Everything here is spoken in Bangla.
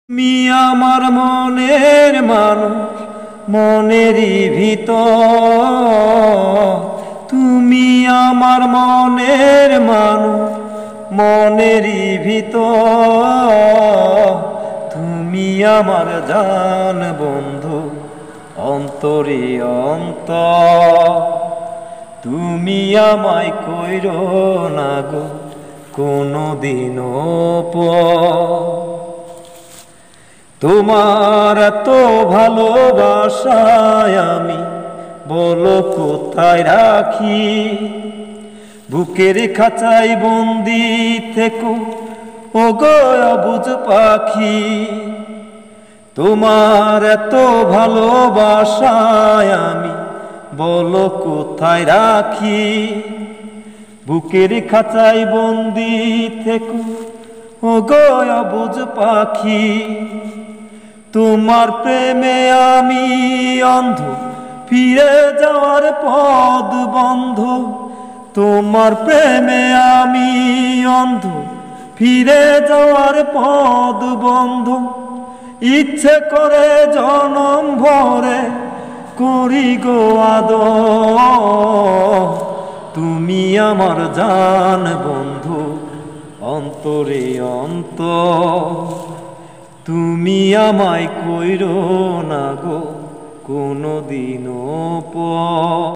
তুমি আমার মনের মানুষ, মনেরই ভিতর। তুমি আমার মনের মানুষ, মনেরই ভিতর। তুমি আমার জান বন্ধু, অন্তরে অন্তর। তুমি আমায় কইরো না গো কোনদিনও পর। তোমার এত ভালোবাসায় আমি বলো কোথায় রাখি। বুকের খাঁচায় বন্দি থেকো ও গো অবুঝ পাখি। তোমার এত ভালোবাসায় আমি বলো কোথায় রাখি। বুকের খাঁচায় বন্দি থেকো ও গো অবুঝ পাখি। তোমার প্রেমে আমি অন্ধ, ফিরে যাওয়ার পথ বন্ধ। তোমার প্রেমে আমি অন্ধ, ফিরে যাওয়ার পথ বন্ধ। ইচ্ছে করে জনম ভরে করি গো আদর। তুমি আমার জান বন্ধু, অন্তরে অন্তর। তুমি আমায় কইরো না গো কোনদিনও পর।